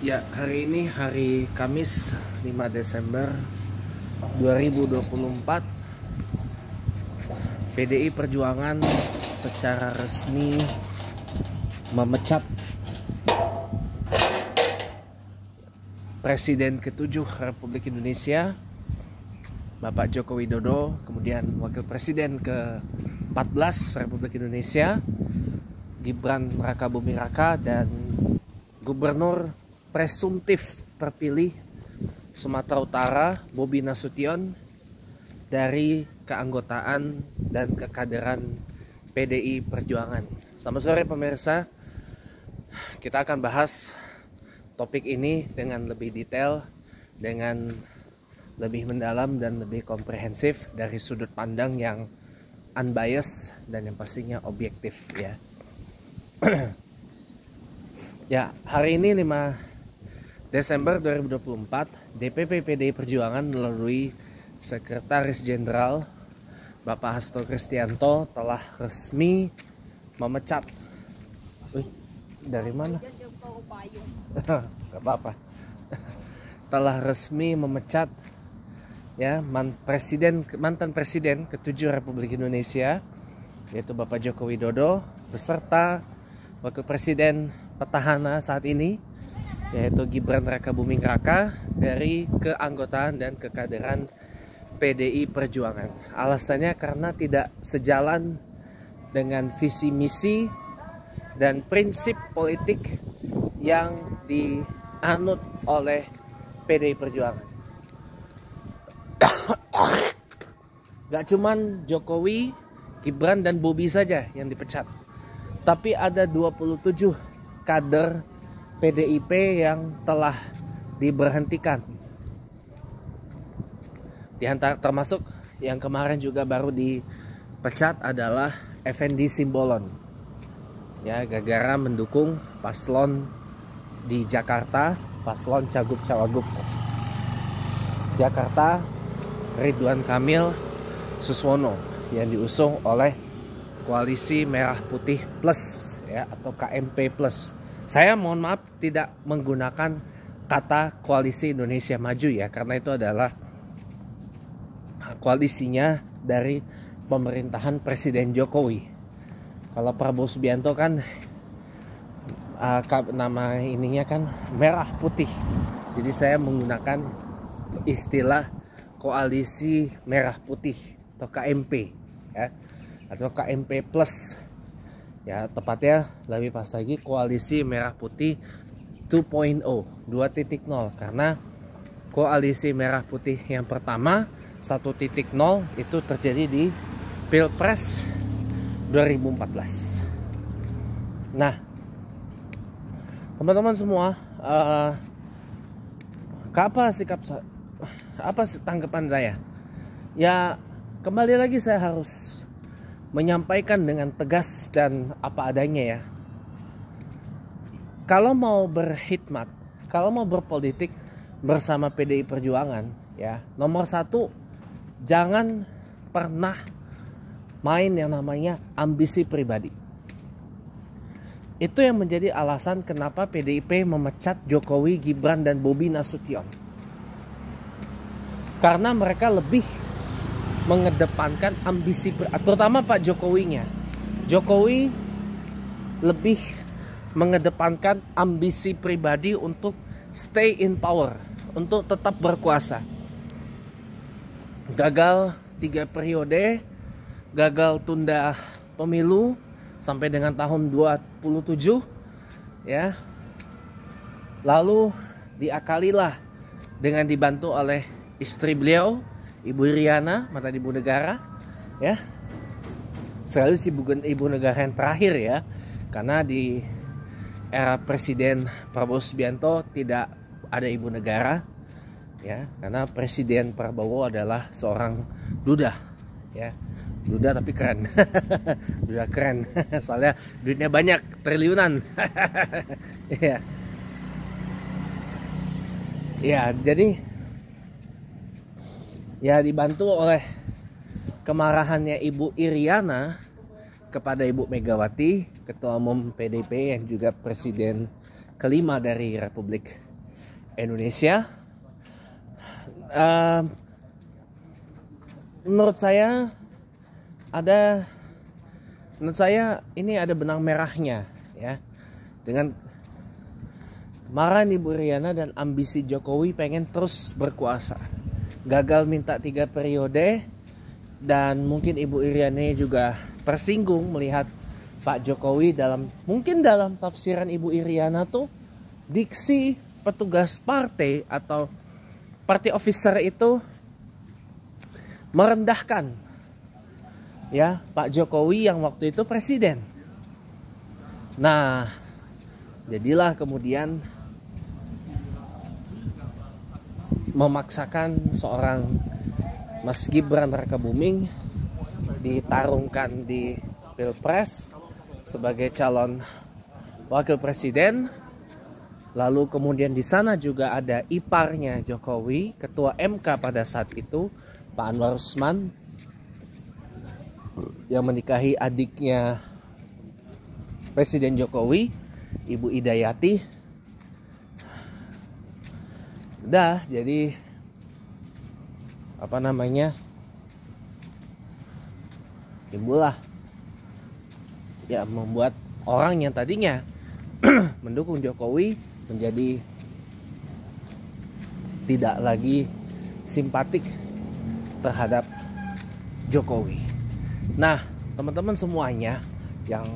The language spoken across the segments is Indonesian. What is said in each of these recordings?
Ya, hari ini hari Kamis 5 Desember 2024. PDI Perjuangan secara resmi memecat Presiden ke-7 Republik Indonesia Bapak Joko Widodo, kemudian Wakil Presiden ke-14 Republik Indonesia Gibran Rakabuming Raka, dan Gubernur presumtif terpilih Sumatera Utara Bobi Nasution dari keanggotaan dan kekaderan PDI Perjuangan. Selamat sore pemirsa, kita akan bahas topik ini dengan lebih detail, dengan lebih mendalam dan lebih komprehensif dari sudut pandang yang unbiased dan yang pastinya objektif ya. Ya, hari ini 5 Desember 2024, DPP PDI Perjuangan melalui Sekretaris Jenderal Bapak Hasto Kristianto telah resmi memecat. Dari mana? Gak apa-apa. Telah resmi memecat ya mantan presiden ke-7 Republik Indonesia, yaitu Bapak Joko Widodo, beserta Wakil Presiden petahana saat ini, yaitu Gibran Rakabuming Raka, dari keanggotaan dan kekaderan PDI Perjuangan. Alasannya karena tidak sejalan dengan visi misi dan prinsip politik yang dianut oleh PDI Perjuangan. Gak cuman Jokowi, Gibran dan Bobi saja yang dipecat, tapi ada 27 kader PDIP yang telah diberhentikan. Di antara termasuk yang kemarin juga baru dipecat adalah Effendi Simbolon. Ya, gara-gara mendukung paslon di Jakarta, paslon Cagup Cawagup Jakarta Ridwan Kamil Suswono yang diusung oleh Koalisi Merah Putih Plus ya, atau KMP Plus. Saya mohon maaf tidak menggunakan kata Koalisi Indonesia Maju ya, karena itu adalah koalisinya dari pemerintahan Presiden Jokowi. Kalau Prabowo Subianto kan nama ininya kan Merah Putih. Jadi saya menggunakan istilah Koalisi Merah Putih atau KMP ya, atau KMP Plus. Ya, tepatnya lebih pas lagi Koalisi Merah Putih 2.0, 2.0, karena Koalisi Merah Putih yang pertama 1.0 itu terjadi di Pilpres 2014. Nah, teman-teman semua, apa tanggapan saya? Ya, kembali lagi saya harus menyampaikan dengan tegas dan apa adanya ya. Kalau mau berkhidmat, kalau mau berpolitik bersama PDI Perjuangan ya, nomor satu, jangan pernah main yang namanya ambisi pribadi. Itu yang menjadi alasan kenapa PDIP memecat Jokowi, Gibran dan Bobi Nasution. Karena mereka lebih mengedepankan ambisi, terutama Pak Jokowinya. Jokowi lebih mengedepankan ambisi pribadi untuk stay in power, untuk tetap berkuasa. Gagal 3 periode, gagal tunda pemilu sampai dengan tahun 27 ya. Lalu diakalilah dengan dibantu oleh istri beliau, Ibu Iriana, mantan ibu negara ya. Sekaligus ibu negara yang terakhir ya, karena di era Presiden Prabowo Subianto tidak ada ibu negara ya, karena Presiden Prabowo adalah seorang duda ya. Duda tapi keren. Duda keren. Soalnya duitnya banyak, triliunan. Ya. Ya, jadi ya dibantu oleh kemarahannya Ibu Iriana kepada Ibu Megawati, Ketua Umum PDIP yang juga Presiden kelima dari Republik Indonesia. Menurut saya ini ada benang merahnya ya, dengan kemarahan Ibu Iriana dan ambisi Jokowi pengen terus berkuasa. Gagal minta 3 periode, dan mungkin Ibu Iriana juga tersinggung melihat Pak Jokowi mungkin dalam tafsiran Ibu Iriana tuh diksi petugas partai atau party officer itu merendahkan ya Pak Jokowi yang waktu itu presiden. Nah, jadilah kemudian memaksakan seorang Mas Gibran Rakabuming ditarungkan di Pilpres sebagai calon wakil presiden. Lalu kemudian di sana juga ada iparnya Jokowi, ketua MK pada saat itu, Pak Anwar Usman, yang menikahi adiknya Presiden Jokowi, Ibu Idayati. Udah, jadi timbullah ya, membuat orang yang tadinya mendukung Jokowi menjadi tidak lagi simpatik terhadap Jokowi. Nah, teman-teman semuanya yang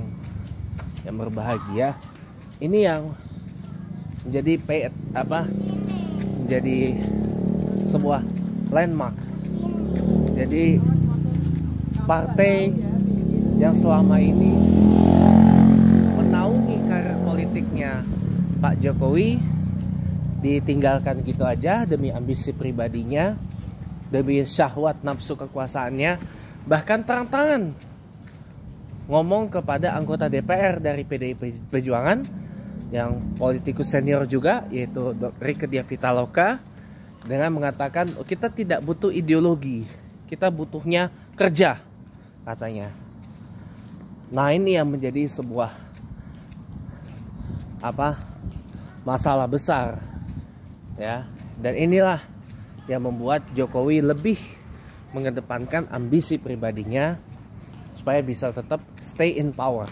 berbahagia, ini yang menjadi menjadi sebuah landmark. Jadi partai yang selama ini menaungi karir politiknya Pak Jokowi ditinggalkan gitu aja demi ambisi pribadinya, demi syahwat nafsu kekuasaannya, bahkan terang-terangan ngomong kepada anggota DPR dari PDI Perjuangan yang politikus senior juga, yaitu Rieke Diah Pitaloka, dengan mengatakan kita tidak butuh ideologi, kita butuhnya kerja, katanya. Nah, ini yang menjadi sebuah masalah besar ya, dan inilah yang membuat Jokowi lebih mengedepankan ambisi pribadinya supaya bisa tetap stay in power.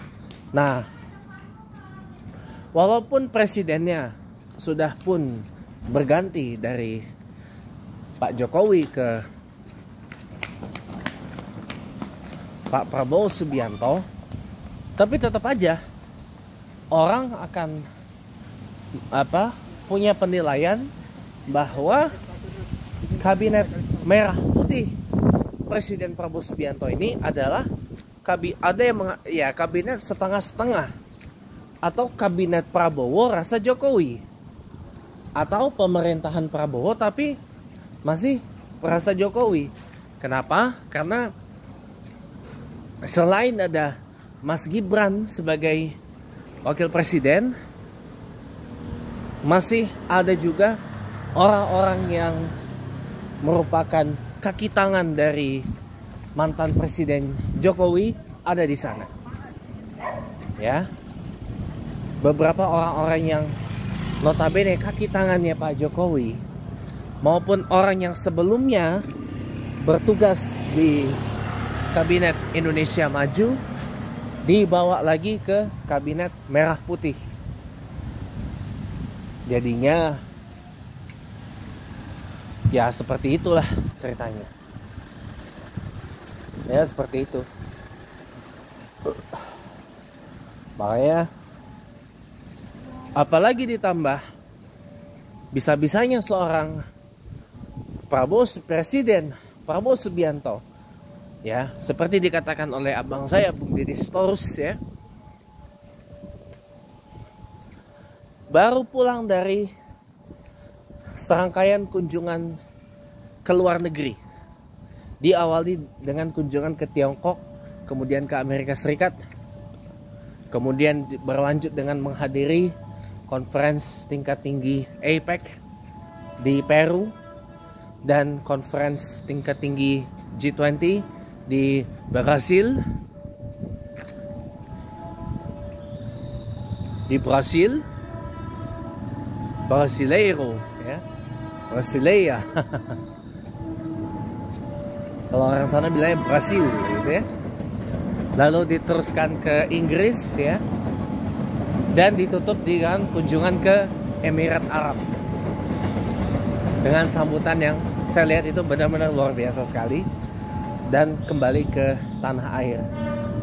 Nah, walaupun presidennya sudah pun berganti dari Pak Jokowi ke Pak Prabowo Subianto, tapi tetap aja orang akan punya penilaian bahwa kabinet merah putih Presiden Prabowo Subianto ini adalah kabinet setengah-setengah, atau kabinet Prabowo rasa Jokowi, atau pemerintahan Prabowo tapi masih rasa Jokowi. Kenapa? Karena selain ada Mas Gibran sebagai wakil presiden, masih ada juga orang-orang yang merupakan kaki tangan dari mantan Presiden Jokowi ada di sana. Ya. Beberapa orang-orang yang notabene kaki tangannya Pak Jokowi maupun orang yang sebelumnya bertugas di Kabinet Indonesia Maju dibawa lagi ke Kabinet Merah Putih. Jadinya ya seperti itulah ceritanya. Ya seperti itu. Makanya apalagi ditambah bisa-bisanya seorang Presiden Prabowo Subianto, ya seperti dikatakan oleh abang saya Bung Deddy Sitorus, ya, baru pulang dari serangkaian kunjungan ke luar negeri. Diawali dengan kunjungan ke Tiongkok, kemudian ke Amerika Serikat, kemudian berlanjut dengan menghadiri konferensi tingkat tinggi APEC di Peru dan konferensi tingkat tinggi G20 di Brasil. Brasileiro, ya, Brasileia. Kalau orang sana bilangnya Brasil, gitu ya. Lalu diteruskan ke Inggris, ya, dan ditutup dengan kunjungan ke Emirat Arab dengan sambutan yang saya lihat itu benar-benar luar biasa sekali, dan kembali ke tanah air.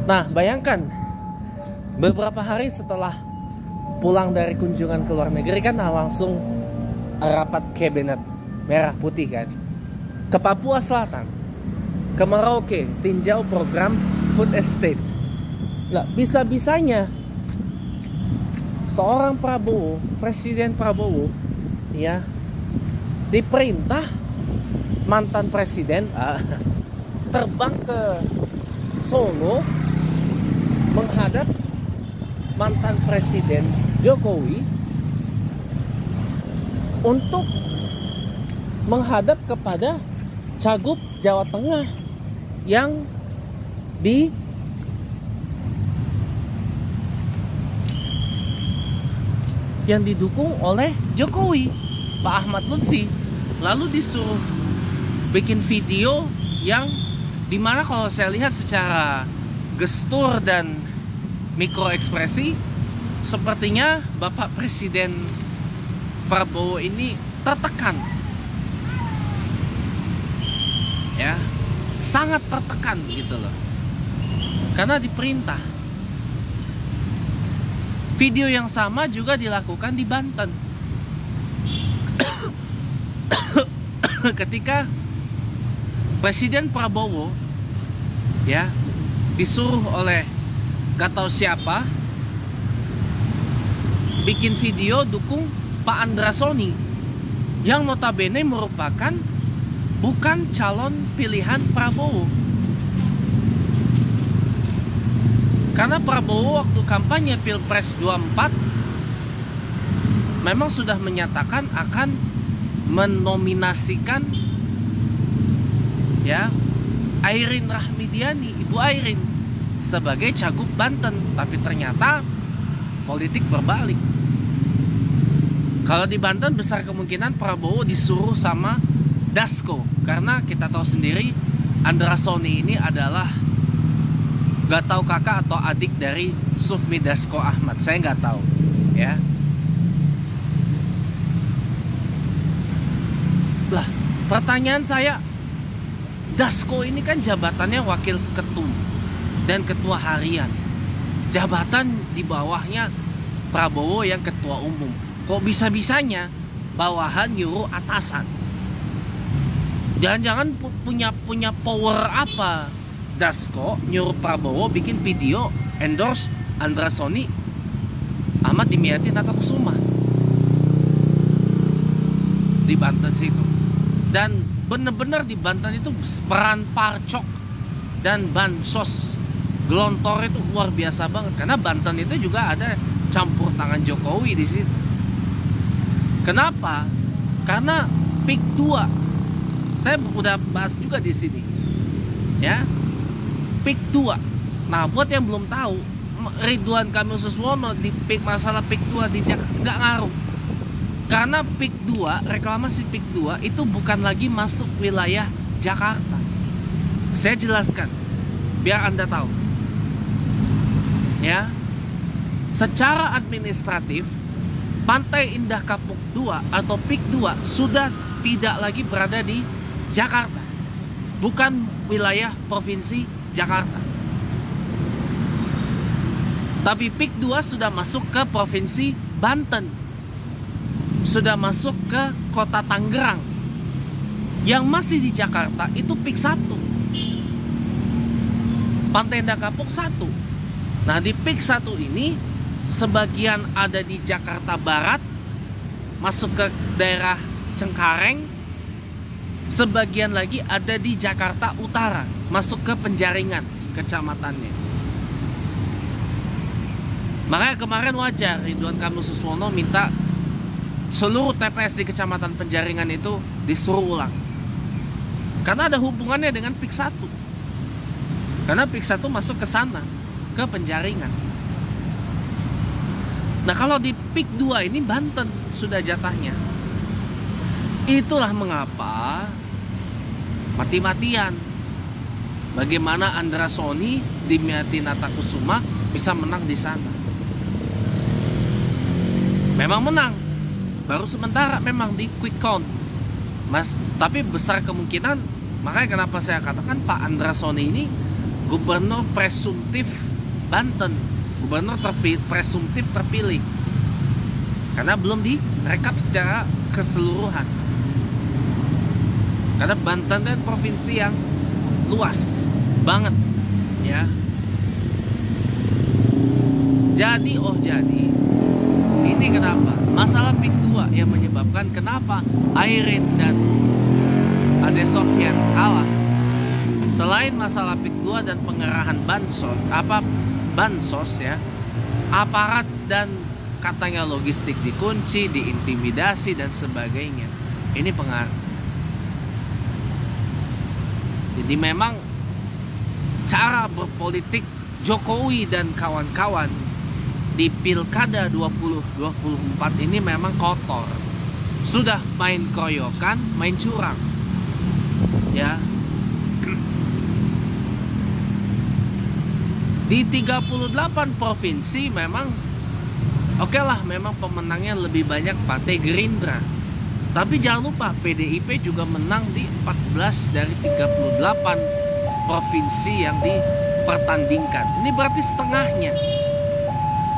Nah, bayangkan beberapa hari setelah pulang dari kunjungan ke luar negeri kan langsung rapat kabinet merah putih kan, ke Papua Selatan, ke Merauke, tinjau program food estate. Nggak bisa-bisanya seorang Prabowo, Presiden Prabowo, ya, diperintah mantan presiden terbang ke Solo menghadap mantan presiden Jokowi untuk menghadap kepada Cagup Jawa Tengah yang didukung oleh Jokowi, Pak Ahmad Lutfi. Lalu disuruh bikin video yang dimana kalau saya lihat secara gestur dan mikroekspresi, sepertinya Bapak Presiden Prabowo ini tertekan, ya, sangat tertekan gitu loh, karena diperintah. Video yang sama juga dilakukan di Banten ketika Presiden Prabowo, ya, disuruh oleh gak tahu siapa bikin video dukung Pak Andra Soni yang notabene merupakan bukan calon pilihan Prabowo. Karena Prabowo waktu kampanye Pilpres 24 memang sudah menyatakan akan menominasikan, ya, Airin Rahmidiani, Ibu Airin, sebagai Cagup Banten. Tapi ternyata politik berbalik. Kalau di Banten besar kemungkinan Prabowo disuruh sama Dasko, karena kita tahu sendiri Andra Soni ini adalah gak tahu kakak atau adik dari Sufmi Dasko Ahmad, saya nggak tahu, ya. Lah, pertanyaan saya, Dasko ini kan jabatannya wakil ketum dan ketua harian, jabatan di bawahnya Prabowo yang ketua umum. Kok bisa-bisanya bawahan nyuruh atasan? Jangan-jangan punya power apa Dasko nyuruh Prabowo bikin video endorse Andra Soni Ahmad Dimyati Natakusuma di Banten situ. Dan bener-bener di Banten itu peran Parcok dan Bansos Gelontor itu luar biasa banget, karena Banten itu juga ada campur tangan Jokowi di situ. Kenapa? Karena PIK 2, saya udah bahas juga di sini, ya, PIK 2. Nah, buat yang belum tahu, Ridwan Kamil Suswono di masalah PIK 2 di Jakarta nggak ngaruh. Karena PIK 2, reklamasi PIK 2 itu bukan lagi masuk wilayah Jakarta. Saya jelaskan biar Anda tahu, ya. Secara administratif, Pantai Indah Kapuk 2 atau PIK 2 sudah tidak lagi berada di Jakarta, bukan wilayah provinsi Jakarta. Tapi PIK 2 sudah masuk ke provinsi Banten, sudah masuk ke kota Tangerang. Yang masih di Jakarta itu PIK 1, Pantai Indah Kapuk 1. Nah, di PIK 1 ini sebagian ada di Jakarta Barat, masuk ke daerah Cengkareng. Sebagian lagi ada di Jakarta Utara, masuk ke Penjaringan kecamatannya. Makanya kemarin wajar Ridwan Kamil Suswono minta seluruh TPS di kecamatan Penjaringan itu disuruh ulang, karena ada hubungannya dengan PIK 1. Karena PIK 1 masuk ke sana, ke Penjaringan. Nah, kalau di PIK 2 ini Banten sudah jatahnya. Itulah mengapa mati-matian bagaimana Andra Sony, Dimyati Natakusuma bisa menang di sana. Memang menang, baru sementara memang di quick count, Mas. Tapi besar kemungkinan, makanya kenapa saya katakan Pak Andra Sony ini gubernur presumptif Banten, gubernur presumptif terpilih, karena belum direkap secara keseluruhan. Karena Banten kan provinsi yang luas banget, ya. Jadi ini kenapa masalah PIK 2 yang menyebabkan kenapa Airin dan Ade Sofyan kalah. Selain masalah PIK 2 dan pengerahan bansos ya, aparat dan katanya logistik dikunci, diintimidasi dan sebagainya. Ini pengaruh. Jadi memang cara berpolitik Jokowi dan kawan-kawan di Pilkada 2024 ini memang kotor. Sudah main kroyokan, main curang. Ya. Di 38 provinsi memang oke lah, memang pemenangnya lebih banyak Partai Gerindra. Tapi jangan lupa PDIP juga menang di 14 dari 38 provinsi yang dipertandingkan. Ini berarti setengahnya.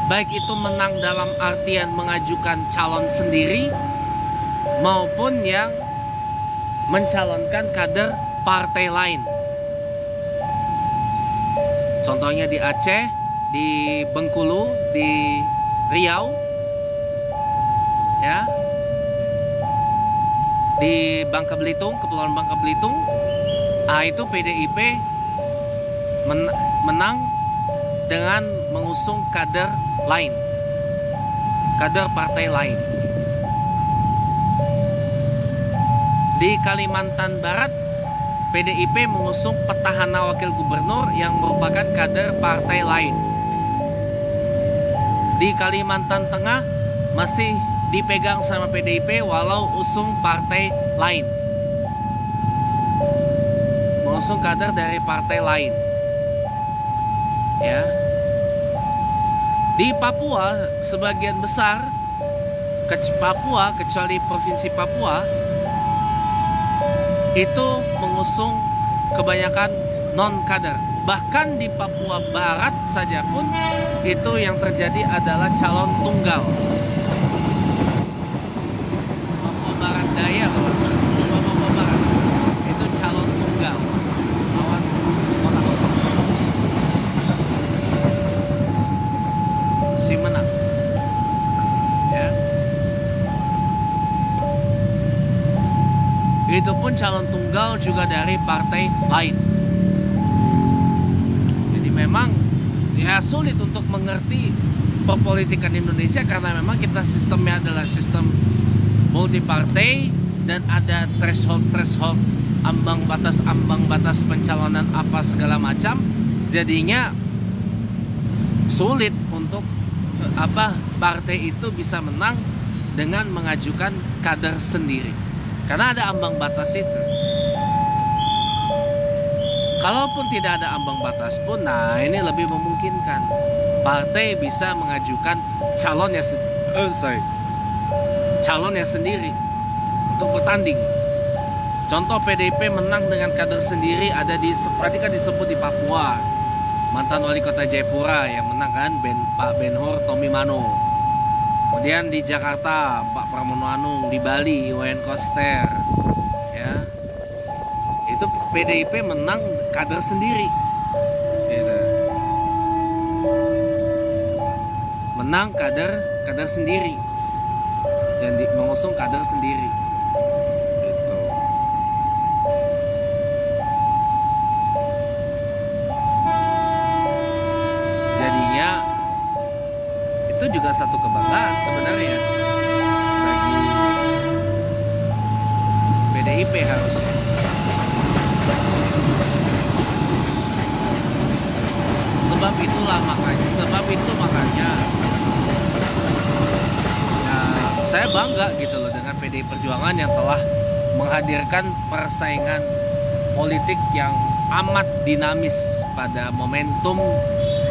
Baik itu menang dalam artian mengajukan calon sendiri maupun yang mencalonkan kader partai lain. Contohnya di Aceh, di Bengkulu, di Riau, ya, di Bangka Belitung, Kepulauan Bangka Belitung, itu PDIP menang dengan mengusung kader lain, kader partai lain. Di Kalimantan Barat, PDIP mengusung petahana wakil gubernur yang merupakan kader partai lain. Di Kalimantan Tengah masih dipegang sama PDIP walau usung partai lain, mengusung kader dari partai lain, ya. Di Papua sebagian besar Papua, kecuali provinsi Papua, itu mengusung kebanyakan non kader. Bahkan di Papua Barat saja pun itu yang terjadi adalah calon tunggal. Papua Barat Daya, Papua Barat itu calon tunggal lawan kota kosong, si menang, ya. Itu pun calon tunggal juga dari partai lain. Jadi memang ya sulit untuk mengerti perpolitikan Indonesia karena memang kita sistemnya adalah sistem multi partai dan ada threshold ambang batas pencalonan apa segala macam. Jadinya sulit untuk partai itu bisa menang dengan mengajukan kader sendiri. Karena ada ambang batas itu. Kalaupun tidak ada ambang batas pun, nah ini lebih memungkinkan. Partai bisa mengajukan calonnya sendiri untuk bertanding. Contoh PDIP menang dengan kader sendiri ada tadi kan disebut di Papua. Mantan wali kota Jayapura yang menang kan Pak Ben-Hur Tommy Mano. Kemudian di Jakarta Pak Pramono Anung, di Bali Iwayan Koster, ya, itu PDIP menang kader sendiri, gitu. Menang kader sendiri dan mengusung kader sendiri, gitu. Jadinya itu juga satu kebanggaan sebenarnya bagi PDIP harusnya. Sebab itu makanya saya bangga gitu loh dengan PDI Perjuangan yang telah menghadirkan persaingan politik yang amat dinamis pada momentum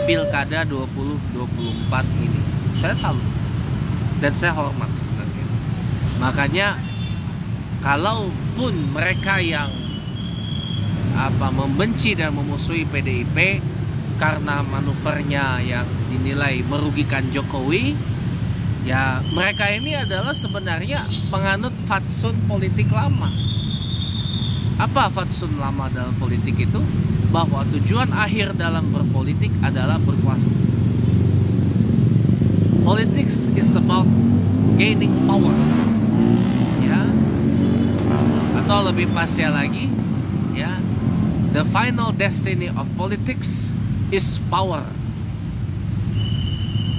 Pilkada 2024 ini. Saya salut dan saya hormat sebenarnya. Makanya kalaupun mereka yang membenci dan memusuhi PDIP karena manuvernya yang dinilai merugikan Jokowi, ya mereka ini adalah sebenarnya penganut fatsun politik lama. Apa fatsun lama dalam politik itu? Bahwa tujuan akhir dalam berpolitik adalah berkuasa. Politics is about gaining power, ya. Atau lebih pasnya lagi, ya, the final destiny of politics is power.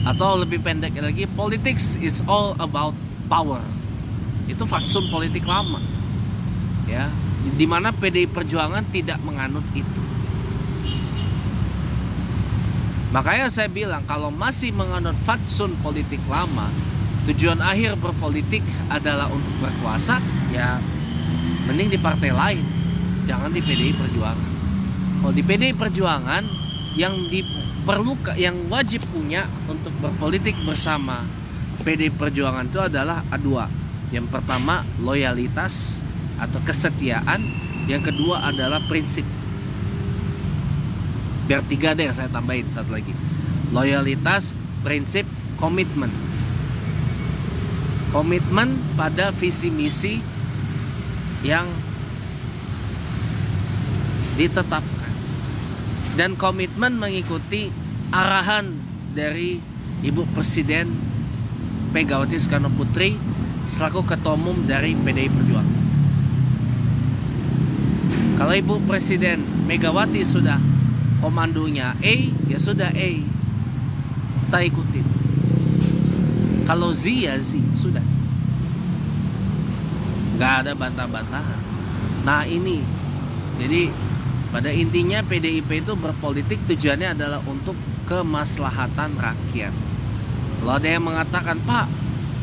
Atau lebih pendek lagi, politics is all about power. Itu fatsun politik lama, ya, di mana PDI Perjuangan tidak menganut itu. Makanya saya bilang kalau masih menganut fatsun politik lama, tujuan akhir berpolitik adalah untuk berkuasa, ya mending di partai lain, jangan di PDI Perjuangan. Kalau di PDI Perjuangan yang diperlukan, yang wajib punya untuk berpolitik bersama PDI Perjuangan itu adalah dua. Yang pertama loyalitas atau kesetiaan, yang kedua adalah prinsip. Biar tiga deh, saya tambahin satu lagi. Loyalitas, prinsip, komitmen. Komitmen pada visi misi yang ditetapkan, dan komitmen mengikuti arahan dari Ibu Presiden Megawati Soekarno Putri selaku Ketua Umum dari PDI Perjuangan. Kalau Ibu Presiden Megawati sudah komandonya ya sudah kita ikutin. Kalau Z ya Z, sudah, nggak ada bantah-bantahan. Nah ini, jadi pada intinya PDIP itu berpolitik tujuannya adalah untuk kemaslahatan rakyat. Kalau ada yang mengatakan, Pak,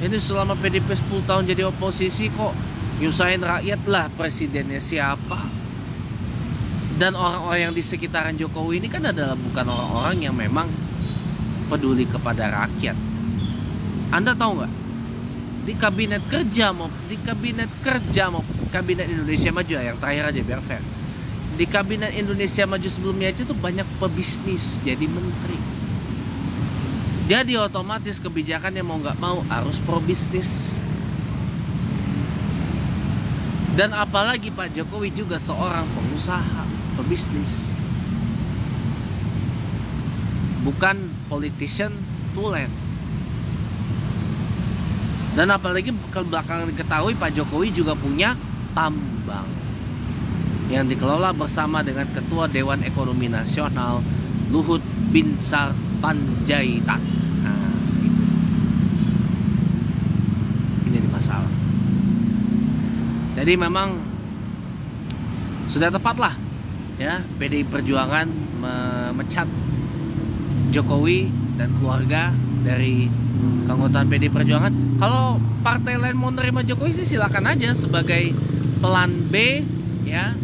ini selama PDIP 10 tahun jadi oposisi kok nyusahin rakyat, lah presidennya siapa? Dan orang-orang yang di sekitaran Jokowi ini kan adalah bukan orang-orang yang memang peduli kepada rakyat. Anda tahu nggak? Di kabinet kerja mau kabinet Indonesia Maju, yang terakhir aja biar fair. Di kabinet Indonesia Maju sebelumnya aja tuh banyak pebisnis jadi menteri. Jadi otomatis kebijakannya mau nggak mau harus pro bisnis. Dan apalagi Pak Jokowi juga seorang pengusaha, pebisnis, bukan politician tulen. Dan apalagi belakangan diketahui Pak Jokowi juga punya tambang yang dikelola bersama dengan Ketua Dewan Ekonomi Nasional Luhut Binsar Panjaitan. Nah, ini jadi masalah. Jadi memang sudah tepatlah, ya, PDI Perjuangan memecat Jokowi dan keluarga dari keanggotaan PDI Perjuangan. Kalau partai lain mau nerima Jokowi sih silakan aja sebagai plan B, ya,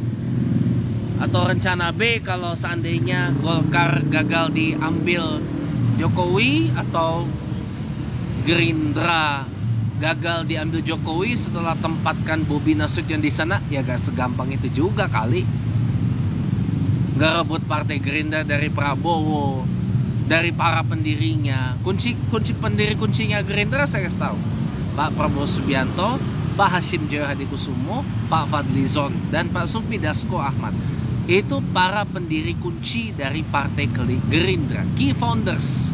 atau rencana B kalau seandainya Golkar gagal diambil Jokowi atau Gerindra gagal diambil Jokowi setelah tempatkan Bobi Nasution di sana, ya gak segampang itu juga kali. Gak rebut partai Gerindra dari Prabowo, dari para pendirinya. Kuncinya Gerindra saya kasih tahu: Pak Prabowo Subianto, Pak Hashim Joyo Hadikusumo, Pak Fadlizon, dan Pak Sufmi Dasko Ahmad. Itu para pendiri kunci dari partai Gerindra, key founders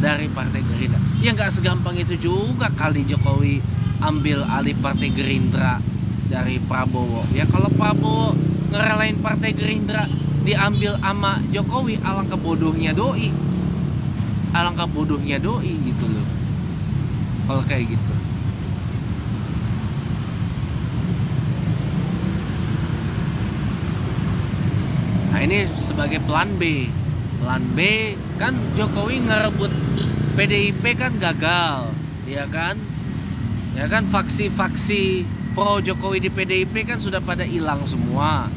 dari partai Gerindra. Ya nggak segampang itu juga kali Jokowi ambil alih partai Gerindra dari Prabowo. Ya kalau Prabowo ngerelain partai Gerindra diambil sama Jokowi, alangkah bodohnya doi. Alangkah bodohnya doi gitu loh kalau kayak gitu. Nah ini sebagai plan B. Plan B kan Jokowi ngerebut PDIP kan gagal, ya kan? Ya kan, faksi-faksi pro Jokowi di PDIP kan sudah pada hilang semua.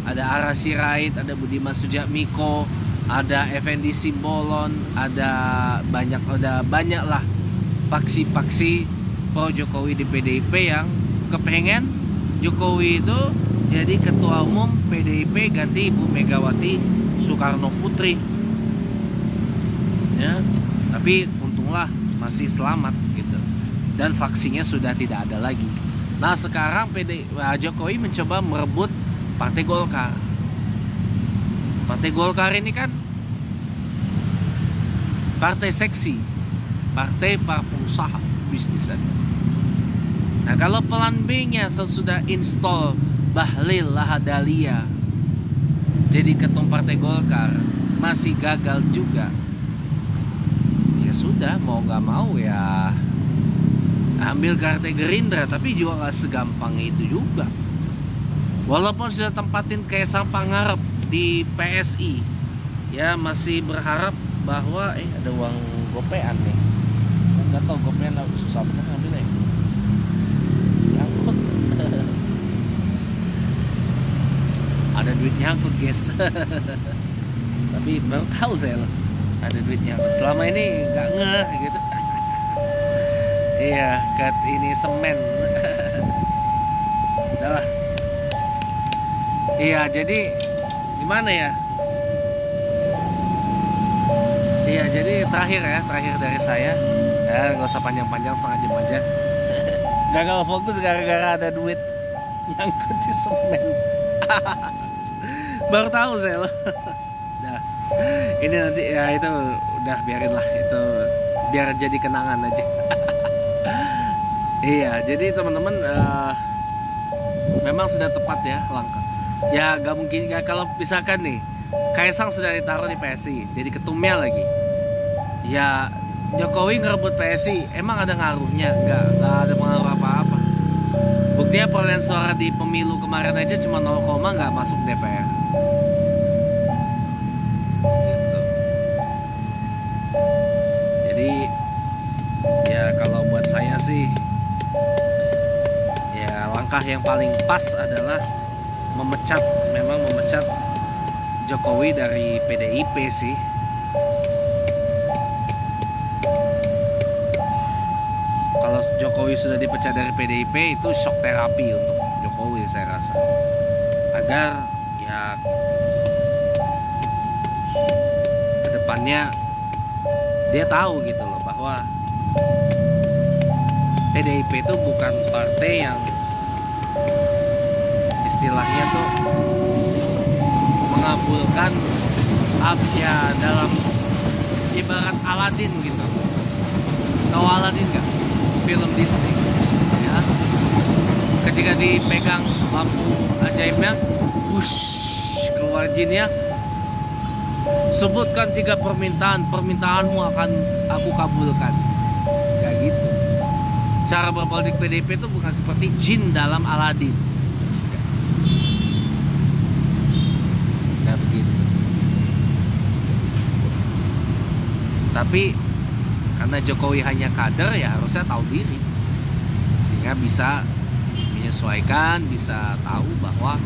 Ada Ara Sirait, ada Budiman Sujatmiko, ada Effendi Simbolon, ada banyak lah faksi-faksi pro Jokowi di PDIP yang kepengen Jokowi itu jadi ketua umum PDIP ganti Ibu Megawati Soekarno Putri. Ya, tapi untunglah masih selamat gitu. Dan faksinya sudah tidak ada lagi. Nah, sekarang Jokowi mencoba merebut Partai Golkar. Partai Golkar ini kan partai seksi, partai para pengusaha bisnis aja. Nah, kalau plan B-nya sudah install Bahlil Lahadalia jadi ketum Partai Golkar masih gagal juga, ya sudah, mau nggak mau ya ambil Partai Gerindra, tapi juga nggak segampang itu juga. Walaupun sudah tempatin Kaisang Pangarep di PSI, ya masih berharap bahwa ada uang gopean nih. Nggak tahu gopean susah banget ngambilnya. Nyangkut. Ada duit nyangkut, guys. Tapi baru tahu saya loh ada duit nyangkut. Selama ini nggak ngeh gitu. Iya, kat ini semen. Udah lah. Iya, jadi gimana ya? Iya, jadi terakhir dari saya. Ya, nggak usah panjang-panjang, setengah jam aja. Gagal fokus gara-gara ada duit nyangkut di semen. Baru tahu saya loh. Nah, ini nanti ya itu udah biarin lah, itu biar jadi kenangan aja. Iya, jadi teman-teman memang sudah tepat ya langkah. Ya gak mungkin ya, kalau misalkan nih Kaisang sudah ditaruh di PSI jadi ketumnya lagi, ya Jokowi ngerebut PSI emang ada ngaruhnya? Nggak ada pengaruh apa-apa. Buktinya perolehan suara di pemilu kemarin aja cuma 0, nggak masuk DPR gitu. Jadi ya kalau buat saya sih, ya langkah yang paling pas adalah memecat Jokowi dari PDIP sih. Kalau Jokowi sudah dipecat dari PDIP, itu shock terapi untuk Jokowi saya rasa, agar ya kedepannya dia tahu gitu loh bahwa PDIP itu bukan partai yang istilahnya tuh mengabulkan ya dalam ibarat Aladin gitu. Tahu Aladin gak? Film Disney ya, ketika dipegang lampu ajaibnya, wush, keluar jinnya, sebutkan 3 permintaanmu akan aku kabulkan. Kayak gitu. Cara berpolitik PDIP itu bukan seperti jin dalam Aladin. Nggak begitu. Tapi karena Jokowi hanya kader, ya harusnya tahu diri, sehingga bisa menyesuaikan, bisa tahu bahwa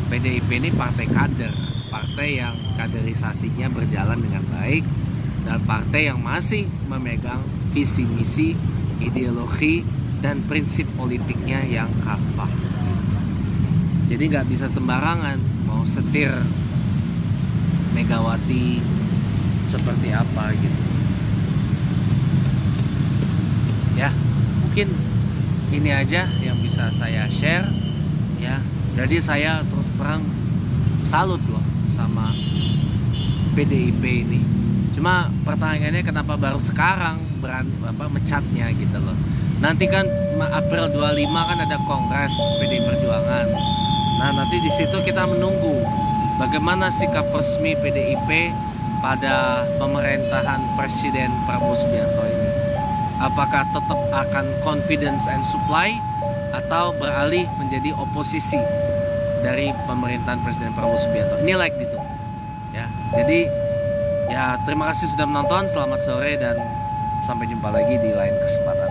PDIP ini partai kader, partai yang kaderisasinya berjalan dengan baik, dan partai yang masih memegang visi misi, ideologi, dan prinsip politiknya yang kafah. Jadi nggak bisa sembarangan mau setir Megawati seperti apa gitu. Ya, mungkin ini aja yang bisa saya share ya. Jadi saya terus terang salut loh sama PDIP ini. Cuma pertanyaannya kenapa baru sekarang berani mecatnya gitu loh. Nanti kan April 25 kan ada Kongres PDI Perjuangan. Nah, nanti di situ kita menunggu bagaimana sikap resmi PDIP pada pemerintahan Presiden Prabowo Subianto ini. Apakah tetap akan confidence and supply atau beralih menjadi oposisi dari pemerintahan Presiden Prabowo Subianto? Ini like gitu ya. Jadi ya terima kasih sudah menonton, selamat sore dan sampai jumpa lagi di lain kesempatan.